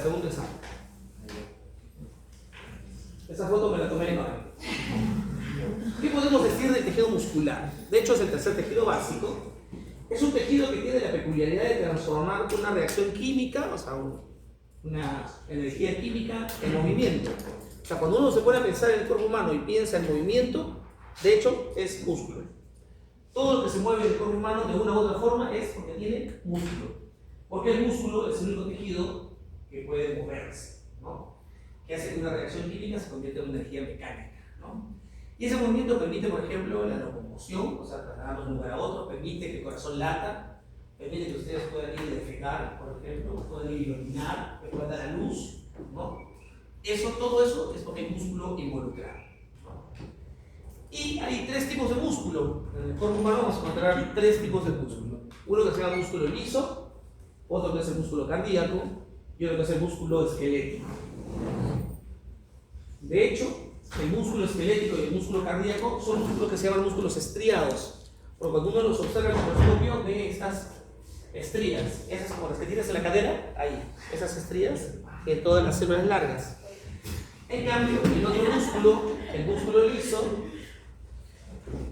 segundo examen. Esa foto me la tomé en Noruega. ¿Qué podemos decir del tejido muscular? De hecho, es el tercer tejido básico. Es un tejido que tiene la peculiaridad de transformar una reacción química, o sea, una energía química, en movimiento. O sea, cuando uno se pone a pensar en el cuerpo humano y piensa en movimiento, de hecho, es músculo. Todo lo que se mueve en el cuerpo humano de una u otra forma es porque tiene músculo. Porque el músculo es el único tejido que puede moverse, ¿no? Que hace que una reacción química se convierta en una energía mecánica, ¿no? Y ese movimiento permite, por ejemplo, la locomoción, o sea, trasladarnos de un lugar a otro, permite que el corazón lata, permite que ustedes puedan ir a defecar, por ejemplo, puedan ir a orinar, que puedan dar a luz, ¿no? Todo eso es porque hay músculo involucrado, ¿no? Y hay tres tipos de músculo. En el cuerpo humano vamos a encontrar tres tipos de músculo. Uno que se llama músculo liso, otro que es el músculo cardíaco y otro que es el músculo esquelético. De hecho, el músculo esquelético y el músculo cardíaco son músculos que se llaman músculos estriados, porque cuando uno los observa con el microscopio ve estas estrías, esas como las que tienes en la cadera, ahí, esas estrías en todas las células largas. En cambio, el otro músculo, el músculo liso,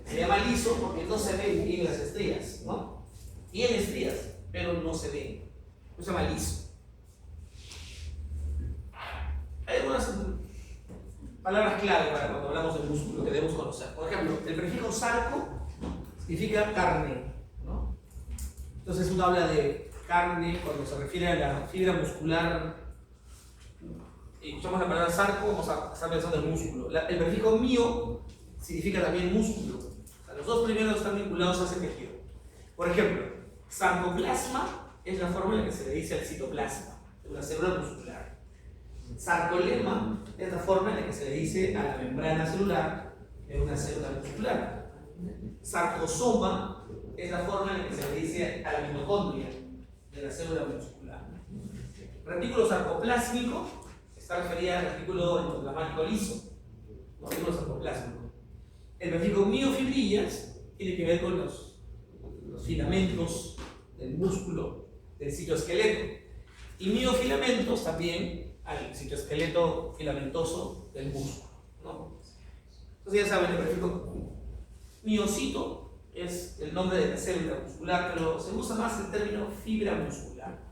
se llama liso porque no se ven bien las estrías, ¿no? Tiene estrías, pero no se ven. Se llama liso. Hay algunas palabras clave para cuando hablamos de músculo que debemos conocer. Por ejemplo, el prefijo sarco significa carne, ¿no? Entonces uno habla de carne cuando se refiere a la fibra muscular. Y escuchamos la palabra sarco, vamos a estar pensando en músculo. El prefijo mío significa también músculo. O sea, los dos primeros están vinculados a ese tejido. Por ejemplo, sarcoplasma es la forma en la que se le dice al citoplasma de una célula muscular. Sarcolema es la forma en la que se le dice a la membrana celular de una célula muscular. Sarcosoma es la forma en la que se le dice a la mitocondria de la célula muscular. Retículo sarcoplásmico está referida al retículo endoplasmático liso, retículo sarcoplásmico. El prefijo miofibrillas tiene que ver con los filamentos del músculo del citoesqueleto. Y miofilamentos también al citoesqueleto filamentoso del músculo, ¿no? Entonces ya saben, el prefijo miocito es el nombre de la célula muscular, pero se usa más el término fibra muscular.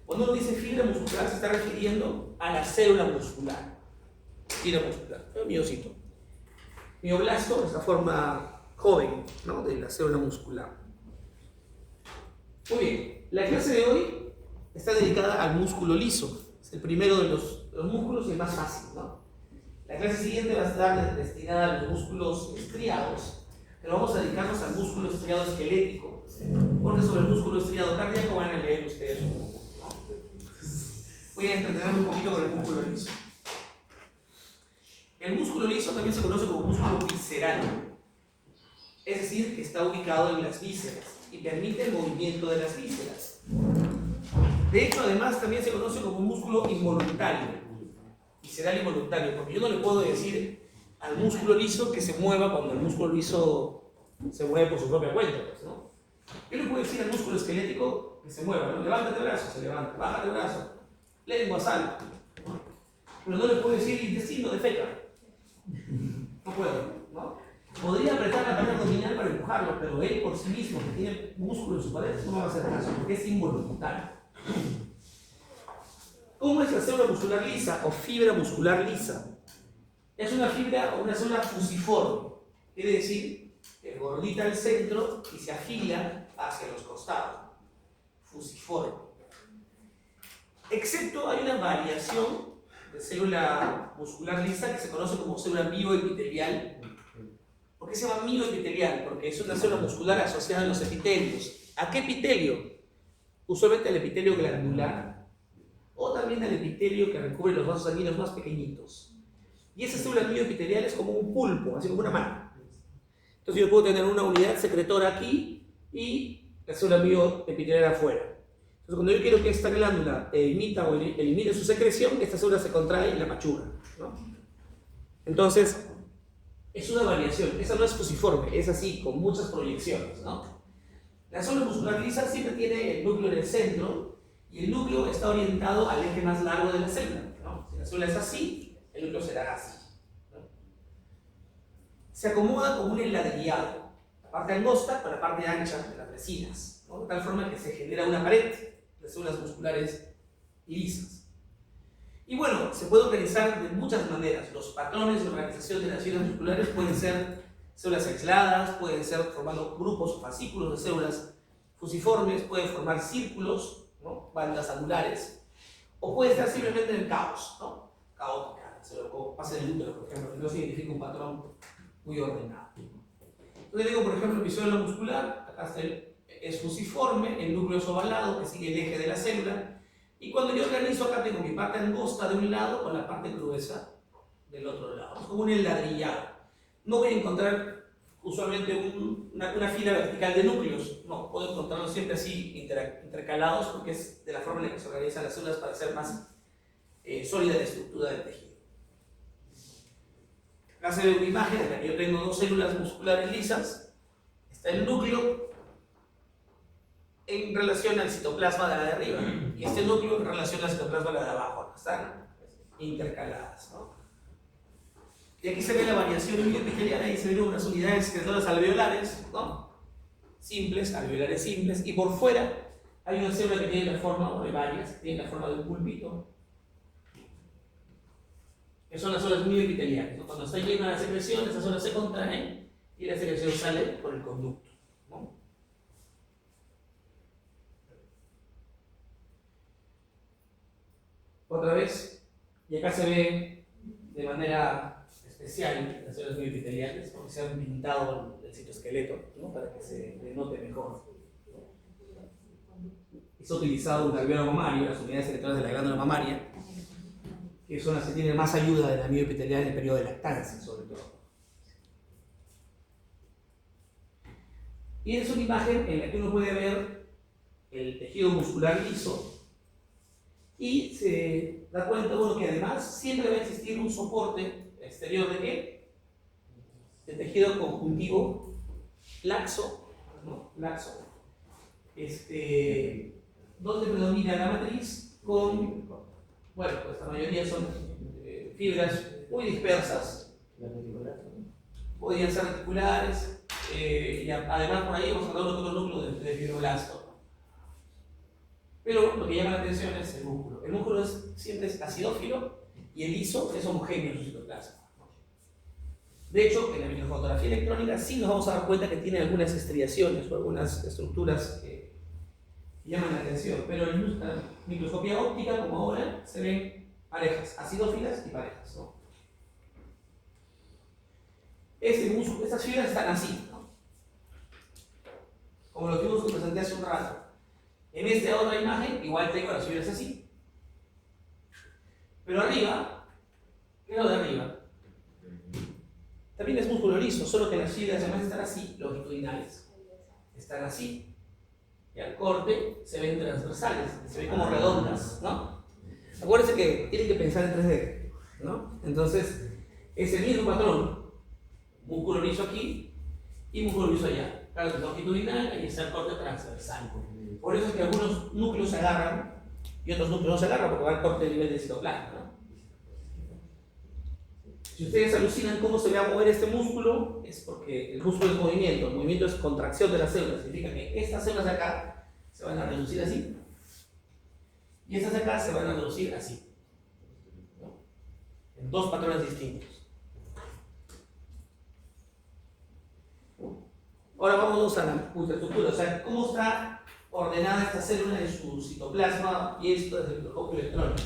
Cuando uno dice fibra muscular se está refiriendo a la célula muscular. Fibra muscular, miocito. Mioblasto es la forma joven, ¿no?, de la célula muscular. Muy bien, la clase de hoy está dedicada al músculo liso. Es el primero de los músculos y el más fácil, ¿no? La clase siguiente va a estar destinada a los músculos estriados, pero vamos a dedicarnos al músculo estriado esquelético, porque sobre el músculo estriado cardíaco van a leer ustedes un poco. Voy a entretenerme un poquito con el músculo liso. El músculo liso también se conoce como músculo visceral, es decir, que está ubicado en las vísceras y permite el movimiento de las vísceras. De hecho, además, también se conoce como músculo involuntario, visceral involuntario, porque yo no le puedo decir al músculo liso que se mueva cuando el músculo liso se mueve por su propia cuenta, ¿no? Yo le puedo decir al músculo esquelético que se mueva, ¿no? Levántate el brazo, se levanta, bájate el brazo, lengua, sal, ¿no? Pero no le puedo decir intestino, defeca. No puedo, ¿no? Podría apretar la parte abdominal para empujarlo, pero él por sí mismo, que tiene músculo en su pared, no va a hacer caso, porque es involuntario. ¿Cómo es la célula muscular lisa o fibra muscular lisa? Es una fibra o una célula fusiforme, quiere decir que es gordita al centro y se afila hacia los costados. Fusiforme. Excepto hay una variación de célula muscular lisa que se conoce como célula mioepitelial. ¿Por qué se llama mioepitelial? Porque es una célula muscular asociada a los epitelios. ¿A qué epitelio? Usualmente al epitelio glandular o también al epitelio que recubre los vasos sanguíneos más pequeñitos. Y esa célula mioepitelial es como un pulpo, así como una mano. Entonces yo puedo tener una unidad secretora aquí y la célula mioepitelial afuera. Entonces cuando yo quiero que esta glándula emita o elimine su secreción, esta célula se contrae y la apachurra, ¿no? Entonces es una variación, esa no es fusiforme, es así, con muchas proyecciones, ¿no? La célula muscular lisa siempre tiene el núcleo en el centro y el núcleo está orientado al eje más largo de la célula, ¿no? Si la célula es así, el núcleo será así, ¿no? Se acomoda como un enladrillado, la parte angosta con la parte ancha de las resinas, ¿no? De tal forma que se genera una pared de células musculares lisas. Y bueno, se puede organizar de muchas maneras. Los patrones de organización de las fibras musculares pueden ser células aisladas, pueden ser formando grupos o fascículos de células fusiformes, pueden formar círculos, ¿no? Bandas angulares, o puede estar simplemente en el caos, ¿no? Caótica, como pasa en el útero, por ejemplo, que no significa un patrón muy ordenado. Entonces digo, por ejemplo, el episodio muscular, acá es fusiforme, el núcleo es ovalado, que sigue el eje de la célula. Y cuando yo organizo, acá tengo mi parte angosta de un lado con la parte gruesa del otro lado. Es como un enladrillado. No voy a encontrar usualmente una fila vertical de núcleos. No, puedo encontrarlos siempre así intercalados porque es de la forma en la que se organizan las células para hacer más sólida la estructura del tejido. Acá se ve una imagen en la que yo tengo dos células musculares lisas. Está el núcleo en relación al citoplasma de la de arriba y este núcleo en relación al citoplasma de la de abajo. Están intercaladas, ¿no? Y aquí se ve la variación epitelial, ahí se ven unas unidades que son las alveolares, ¿no? Simples, alveolares simples, y por fuera hay una célula que tiene la forma, o de varias, que tiene la forma de un pulpito, que son las células muy epiteliales, ¿no? Cuando está llena la secreción, esas células se contraen y la secreción sale por el conducto, ¿no? Otra vez, y acá se ve de manera especial las células muy epiteliales, porque se han pintado el citoesqueleto, ¿no? Para que se denote mejor. Se ha utilizado un alveolo mamario, las unidades electorales de la glándula mamaria, que son las que tienen más ayuda de la mioepitelial en el periodo de lactancia, sobre todo. Y es una imagen en la que uno puede ver el tejido muscular liso y se da cuenta uno que además siempre va a existir un soporte exterior de qué? De tejido conjuntivo laxo, ¿no? Laxo. Donde predomina la matriz con, bueno, pues la mayoría son fibras muy dispersas, podrían ser articulares, y además por ahí vamos a hablar de otro núcleo de fibroblasto. Pero lo que llama la atención es el músculo. El músculo siempre es acidófilo y el liso es homogéneo en su citoplasma. De hecho, en la microfotografía electrónica sí nos vamos a dar cuenta que tiene algunas estriaciones o algunas estructuras que llaman la atención, pero en la microscopía óptica, como ahora, se ven parejas, acidófilas y parejas, ¿no? Estas fibras están así, ¿no? Como lo que vimos que presenté hace un rato. En esta otra imagen, igual tengo las fibras así. Pero arriba, ¿qué es lo de arriba? También es músculo liso, solo que las fibras además están así, longitudinales. Están así. Y al corte se ven transversales, se ven como redondas, ¿no? Acuérdense que tienen que pensar en 3D, ¿no? Entonces, es el mismo patrón. Músculo liso aquí y músculo liso allá. Claro, es longitudinal, ahí está el corte transversal. Por eso es que algunos núcleos se agarran y otros núcleos no se agarran porque va al corte del nivel del citoplasma, ¿no? Si ustedes alucinan cómo se va a mover este músculo, es porque el músculo es movimiento, el movimiento es contracción de las células, significa que estas células de acá se van a reducir así y estas de acá se van a reducir así, ¿no? En dos patrones distintos. Ahora vamos a la ultraestructura, o sea, cómo está ordenada esta célula en su citoplasma y esto desde el microscopio electrónico.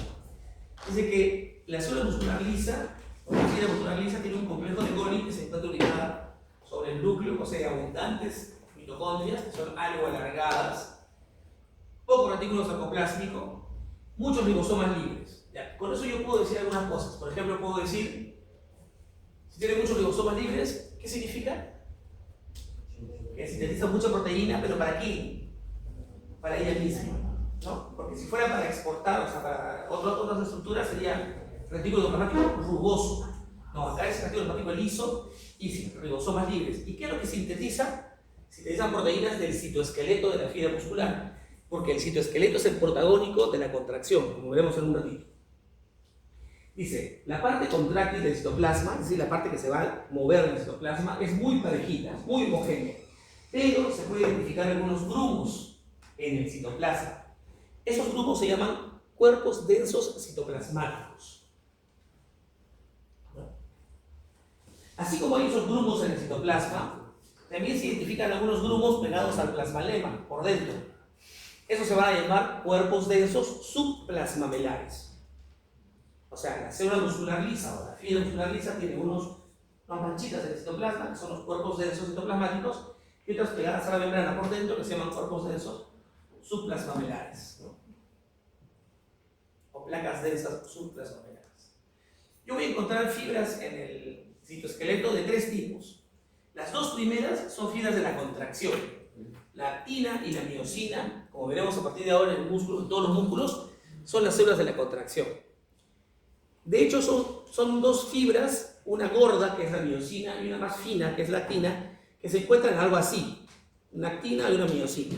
Dice que la célula muscular lisa, o la fibra muscular lisa, tiene un complejo de Golgi que se encuentra ubicada sobre el núcleo, posee abundantes mitocondrias que son algo alargadas, poco retículo sarcoplásmico, muchos ribosomas libres. Ya, con eso yo puedo decir algunas cosas. Por ejemplo, puedo decir, si tiene muchos ribosomas libres, ¿qué significa? Que sintetiza mucha proteína, pero ¿para qué? Para ella misma, ¿no? Porque si fuera para exportar, o sea, para otras estructuras sería retículo plasmático rugoso. No, acá es retículo plasmático liso y ribosomas libres. ¿Y qué es lo que sintetiza? Sintetizan proteínas del citoesqueleto de la fibra muscular. porque el citoesqueleto es el protagónico de la contracción, como veremos en un ratito. Dice, la parte contráctil del citoplasma, es decir, la parte que se va a mover del citoplasma, es muy parejita, es muy homogénea, pero se puede identificar algunos grumos en el citoplasma. Esos grumos se llaman cuerpos densos citoplasmáticos. Así como hay esos grumos en el citoplasma, también se identifican algunos grumos pegados al plasmalema, por dentro. Esos se van a llamar cuerpos densos subplasmamelares. O sea, la célula muscular lisa o la fibra muscular lisa tiene unas manchitas en el citoplasma, que son los cuerpos densos citoplasmáticos, y otras pegadas a la membrana por dentro, que se llaman cuerpos densos subplasmamelares, ¿no? O placas densas subplasmamelares. Yo voy a encontrar fibras en el citoesqueleto de tres tipos. Las dos primeras son fibras de la contracción, la actina y la miosina, como veremos a partir de ahora en el músculo, en todos los músculos, son las células de la contracción. De hecho, son dos fibras, una gorda, que es la miosina, y una más fina, que es la actina, que se encuentran en algo así, una actina y una miosina.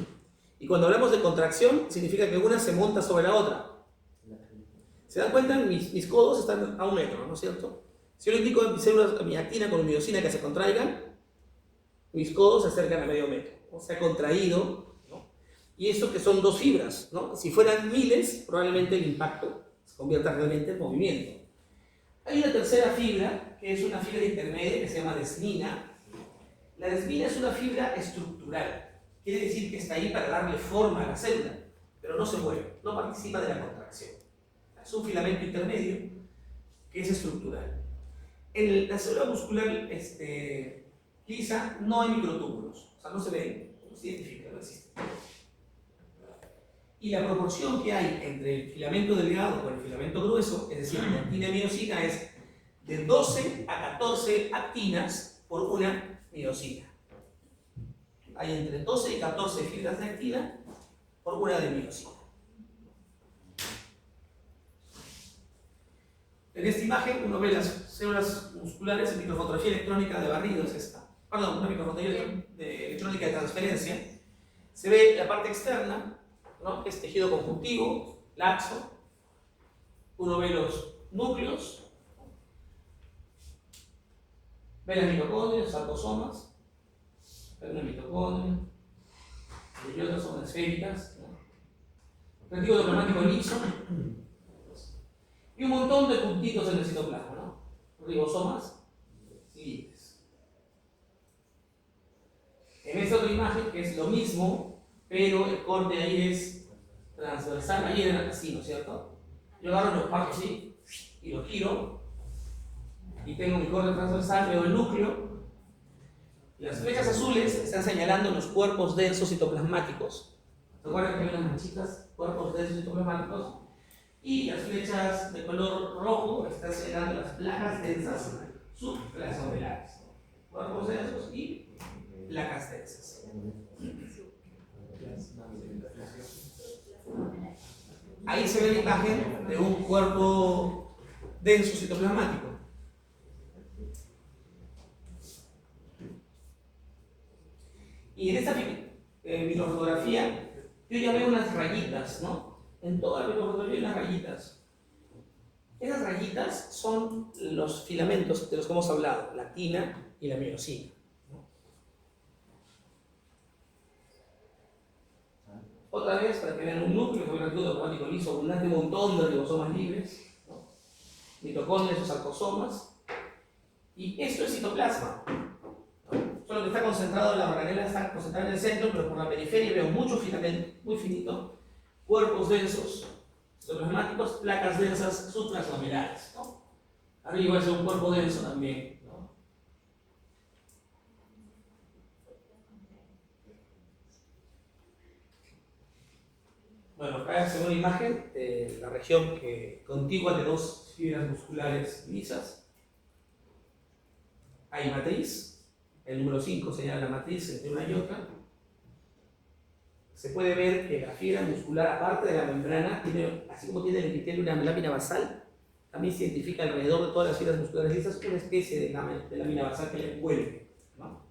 Y cuando hablamos de contracción, significa que una se monta sobre la otra. ¿Se dan cuenta? Mis codos están a 1 metro, ¿no es cierto? Si yo le indico a mis células, a mi actina con mi miosina que se contraigan, mis codos se acercan a medio metro, ¿no? Se ha contraído, ¿no? Y eso que son dos fibras, ¿no? Si fueran miles, probablemente el impacto se convierta realmente en movimiento. Hay una tercera fibra, que es una fibra intermedia que se llama desmina. La desmina es una fibra estructural, quiere decir que está ahí para darle forma a la célula, pero no se mueve, no participa de la contracción. Es un filamento intermedio que es estructural. En la célula muscular lisa no hay microtúbulos, o sea, no se ven, no se identifica, no existe. Y la proporción que hay entre el filamento delgado con el filamento grueso, es decir, la actina y miosina, es de 12 a 14 actinas por una miosina. Hay entre 12 y 14 fibras de actina por una de miosina. En esta imagen uno ve las células musculares en microfotografía electrónica de barrido, es esta. Perdón, una microfotografía electrónica de transferencia. Se ve la parte externa, ¿no? Es tejido conjuntivo, laxo. Uno ve los núcleos, ve las mitocondrias, sarcosomas, ve una mitocondria, y otras son esféricas, ¿no? Retículo plasmático liso, y un montón de puntitos en el citoplasma, ¿no? Ribosomas siguientes. En esta otra imagen, que es lo mismo, pero el corte ahí es transversal, ahí era así, ¿no es cierto? Yo agarro los parto así y los giro y tengo mi corte transversal, veo el núcleo. Las flechas azules están señalando los cuerpos densos citoplasmáticos. ¿Recuerdan que hay unas manchitas? Cuerpos densos citoplasmáticos. Y las flechas de color rojo están señalando las placas densas subplasmamelares. Cuerpos densos y placas densas. Ahí se ve la imagen de un cuerpo denso citoplasmático. Y en esta microfotografía yo ya veo unas rayitas, ¿no? En toda la microfotografía hay unas rayitas. Esas rayitas son los filamentos de los que hemos hablado, la actina y la miosina. Otra vez, para que vean un núcleo que hubiera retículo plasmático liso abundante, un montón de ribosomas libres, ¿no? Mitocondrias o sarcosomas. Y esto es citoplasma, ¿no? Solo que está concentrado, la organela está concentrada en el centro, pero por la periferia veo muchos filamentos, muy finitos, cuerpos densos, citoplasmáticos, placas densas subplasmamelares, ¿no? Arriba es un cuerpo denso también, ¿no? Bueno, acá se ve una imagen de la región contigua de dos fibras musculares lisas. Hay matriz, el número 5 señala la matriz entre una y otra. Se puede ver que la fibra muscular, aparte de la membrana, tiene, así como tiene el epitelio una lámina basal, también se identifica alrededor de todas las fibras musculares lisas una especie de lámina basal que la envuelve, ¿no?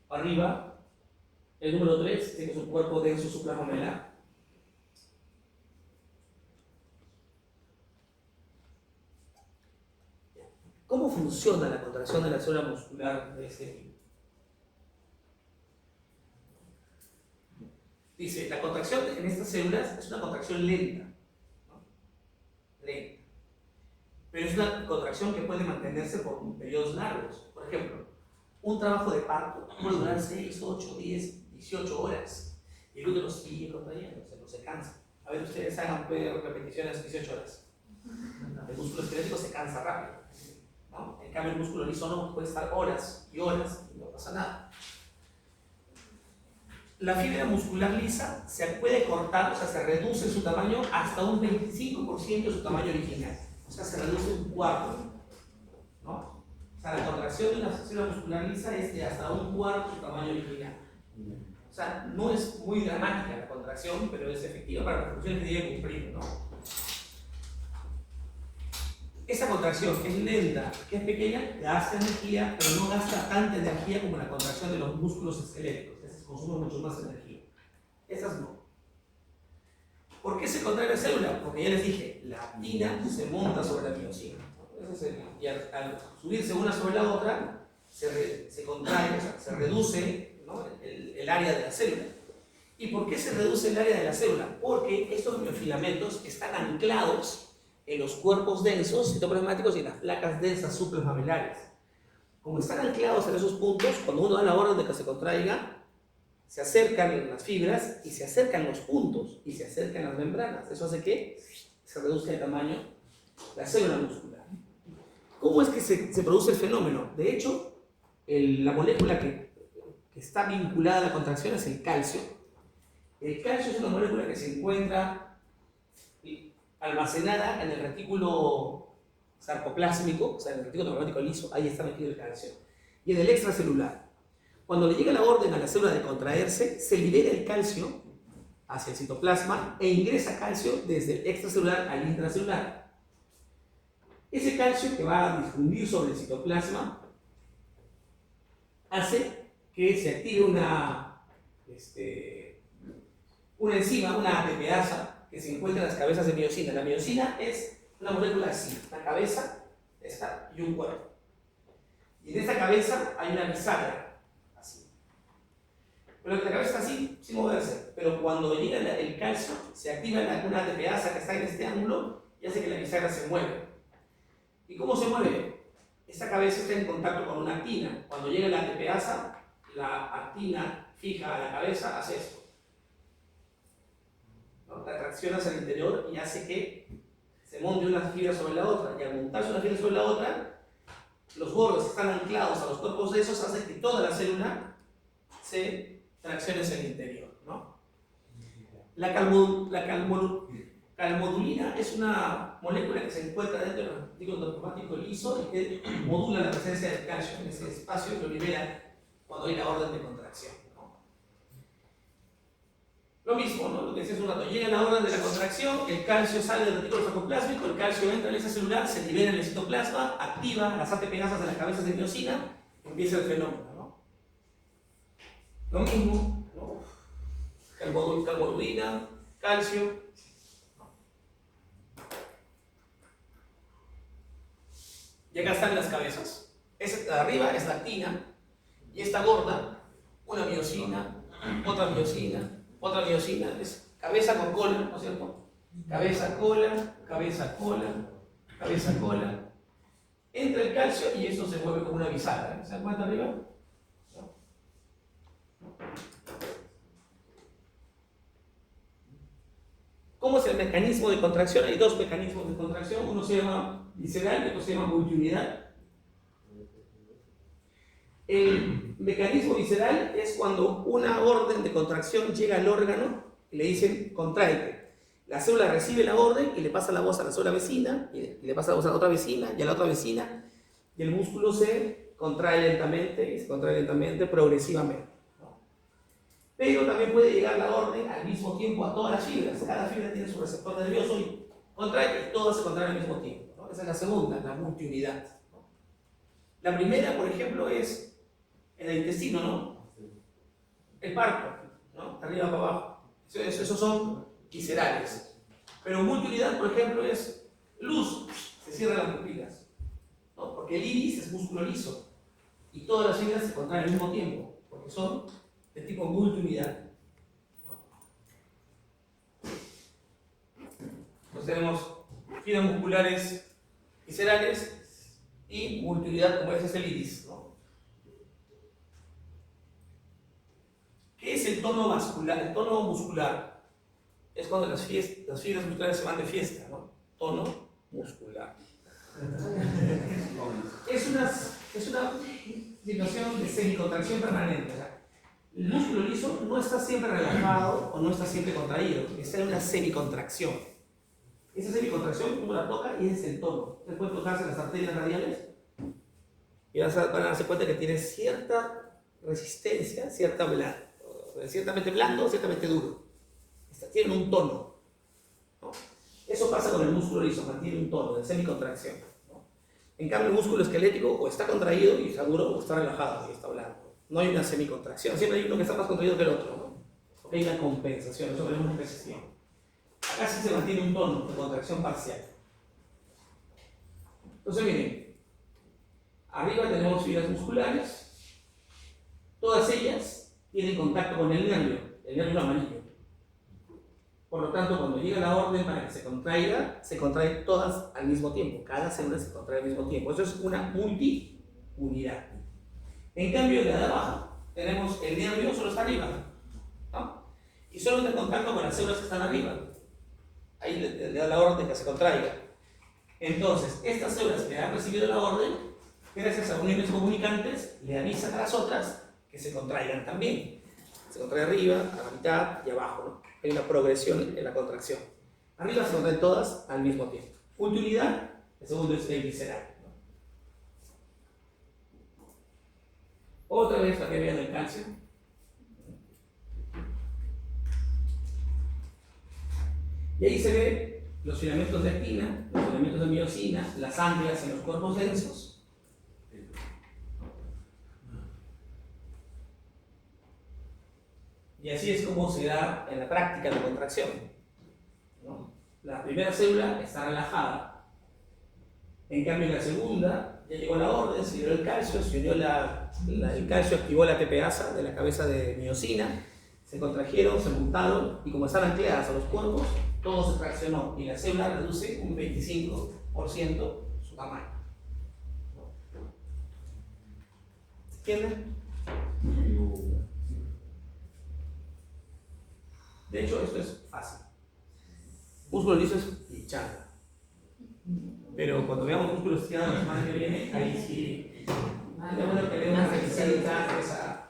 Arriba El número 3 es un cuerpo denso supramamelar. ¿Cómo funciona la contracción de la célula muscular de este tipo? Dice, la contracción en estas células es una contracción lenta, ¿no? Lenta. Pero es una contracción que puede mantenerse por periodos largos. Por ejemplo, un trabajo de parto puede durar 6, 8, 10, 18 horas. Y el útero sigue contrayéndose, no se cansa. A ver, ustedes hagan repeticiones 18 horas. El músculo esquelético se cansa rápido, ¿no? En cambio, el músculo liso no, puede estar horas y horas y no pasa nada. La fibra muscular lisa se puede cortar, o sea, se reduce su tamaño hasta un 25% de su tamaño original. O sea, se reduce un cuarto, ¿no? O sea, la contracción de una célula muscular lisa es de hasta un cuarto de su tamaño original. O sea, no es muy dramática la contracción, pero es efectiva para las funciones que debe cumplir, ¿no? Esa contracción que es lenta, que es pequeña, gasta energía, pero no gasta tanta energía como la contracción de los músculos esqueléticos. Esas consumen mucho más energía. Esas no. ¿Por qué se contrae la célula? Porque ya les dije, la actina se monta sobre la miosina. Y al subirse una sobre la otra, se contrae, o sea, se reduce, ¿no? el área de la célula. ¿Y por qué se reduce el área de la célula? Porque estos miofilamentos están anclados en los cuerpos densos citoplasmáticos y en las placas densas supramamelarias. Como están anclados en esos puntos, cuando uno da la orden de que se contraiga, se acercan las fibras y se acercan los puntos y se acercan las membranas. Eso hace que se reduzca de tamaño la célula muscular. ¿Cómo es que se produce el fenómeno? De hecho, la molécula que está vinculada a la contracción es el calcio. El calcio es una molécula que se encuentra almacenada en el retículo sarcoplásmico, o sea, en el retículo plasmático liso, ahí está metido el calcio. Y en el extracelular. Cuando le llega la orden a la célula de contraerse, se libera el calcio hacia el citoplasma e ingresa calcio desde el extracelular al intracelular. Ese calcio que va a difundir sobre el citoplasma hace que se active una enzima, una ATPasa, que se encuentra en las cabezas de miosina. La miosina es una molécula así, una cabeza esta, y un cuerpo. Y en esta cabeza hay una bisagra, así. Pero la cabeza está así, sin moverse. Pero cuando llega el calcio, se activa una ATPasa que está en este ángulo y hace que la bisagra se mueva. ¿Y cómo se mueve? Esta cabeza está en contacto con una actina. Cuando llega la ATPasa, la actina fija a la cabeza, hace esto. La tracción hacia el interior y hace que se monte una fibra sobre la otra. Y al montarse una fibra sobre la otra, los bordes que están anclados a los cuerpos de esos hacen que toda la célula se traccione hacia el interior, ¿no? La calmodulina es una molécula que se encuentra dentro del retículo plasmático liso y que modula la presencia del calcio en ese espacio que lo libera cuando hay la orden de contracción. Lo mismo, ¿no? Lo que decía hace un rato, llega la orden de la contracción, el calcio sale del retículo sarcoplásmico, el calcio entra en esa celular, se libera en el citoplasma, activa las ATPasas de las cabezas de miosina, empieza el fenómeno, ¿no? Lo mismo, ¿no? Calmodulina, calcio. Y acá están las cabezas. Esta de arriba es la actina, y esta gorda, una miosina, otra miosina. Otra miosina es cabeza con cola, ¿no es cierto? Cabeza, cola, cabeza, cola, cabeza, cola. Entra el calcio y esto se mueve como una bisagra. ¿Se dan cuenta arriba? ¿No? ¿Cómo es el mecanismo de contracción? Hay dos mecanismos de contracción. Uno se llama visceral y otro se llama multiunidad. El mecanismo visceral es cuando una orden de contracción llega al órgano y le dicen contraete. La célula recibe la orden y le pasa la voz a la célula vecina y le pasa la voz a la otra vecina y a la otra vecina y el músculo se contrae lentamente y se contrae lentamente progresivamente, ¿no? Pero también puede llegar la orden al mismo tiempo a todas las fibras. Cada fibra tiene su receptor nervioso y contrae y todas se contraen al mismo tiempo, ¿no? Esa es la segunda, la multiunidad, ¿no? La primera, por ejemplo, es en el intestino, ¿no? El parto. ¿no? De arriba para abajo. Esos son viscerales. Pero multiunidad, por ejemplo, es luz, se cierran las pupilas, ¿no? Porque el iris es músculo liso y todas las fibras se contraen al mismo tiempo, porque son de tipo multiunidad. Entonces tenemos fibras musculares viscerales y multiunidad, como ese es el iris, ¿no? ¿Qué es el tono vascular? El tono muscular es cuando las fibras musculares se van de fiesta, ¿no? Tono muscular. Es una situación de semicontracción permanente. O sea, el músculo liso no está siempre relajado o no está siempre contraído, está en una semicontracción. Esa semicontracción uno la toca y es el tono. Ustedes pueden tocarse las arterias radiales y van a darse cuenta que tiene cierta resistencia, ciertamente blando, ciertamente duro. Tienen un tono, ¿no? Eso pasa con el músculo liso, mantiene un tono de semicontracción, ¿no? En cambio, el músculo esquelético o está contraído y está duro o está relajado y está blando. No hay una semicontracción, siempre hay uno que está más contraído que el otro, ¿no? Porque hay una compensación, eso es una precisión. Acá sí se mantiene un tono de contracción parcial. Entonces, miren, arriba tenemos fibras musculares, todas ellas tienen contacto con el nervio amarillo. Por lo tanto, cuando llega la orden para que se contraen todas al mismo tiempo. Cada célula se contrae al mismo tiempo. Eso es una multiunidad. En cambio, en la de abajo, tenemos el nervio solo está arriba, ¿no? Y solo está en contacto con las células que están arriba. Ahí le da la orden que se contraiga. Entonces, estas células que han recibido la orden, gracias a uniones comunicantes, le avisan a las otras que se contraigan también. Se contrae arriba, a la mitad y abajo, ¿no? Hay una progresión en la contracción. Arriba se contraen todas al mismo tiempo. Multiunidad, el segundo es el visceral, ¿no? Otra vez para que vean el calcio. Y ahí se ven los filamentos de actina, los filamentos de miosina, las ánguilas en los cuerpos densos. Y así es como se da en la práctica la contracción, ¿no? La primera célula está relajada. En cambio, en la segunda ya llegó la orden, se unió el calcio, el calcio activó la tepeasa de la cabeza de miosina, se contrajeron, se montaron y como están ancladas a los cuerpos, todo se traccionó y la célula reduce un 25% su tamaño. ¿Entienden? De hecho, esto es fácil. Músculo liso es pichanga. Pero cuando veamos músculos estirados la semana que viene, ahí sí. Es bueno que le den una revisada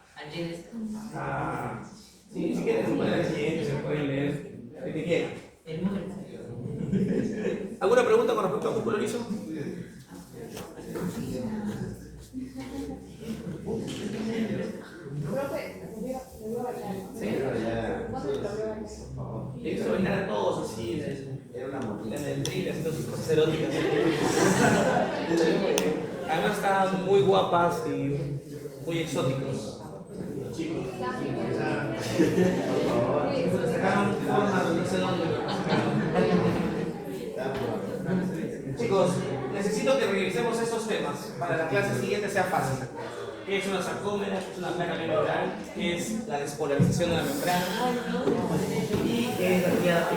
sí, si quieren, se pueden leer siguiente, se pueden leer lo que quieran. ¿Alguna pregunta con respecto al músculo liso? ¿Sí? Tiene que bailar a todos así, en el drill, haciendo sus cosas eróticas. Además están muy guapas y muy exóticos. Chicos, sacaron formas de no sé dónde. Chicos, necesito que revisemos estos temas para la clase siguiente sea fácil. ¿Qué es una sarcómera? ¿Qué es una placa membranal? ¿Qué es la despolarización de la membrana? ¿Y qué es la triada?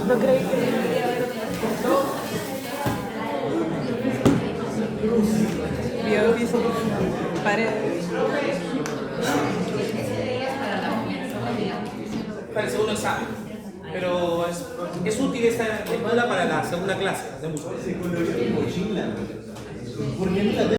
No creí que... Biopiso, paredes. Para el segundo examen. Pero es útil esta escuela para la segunda clase. Hacemos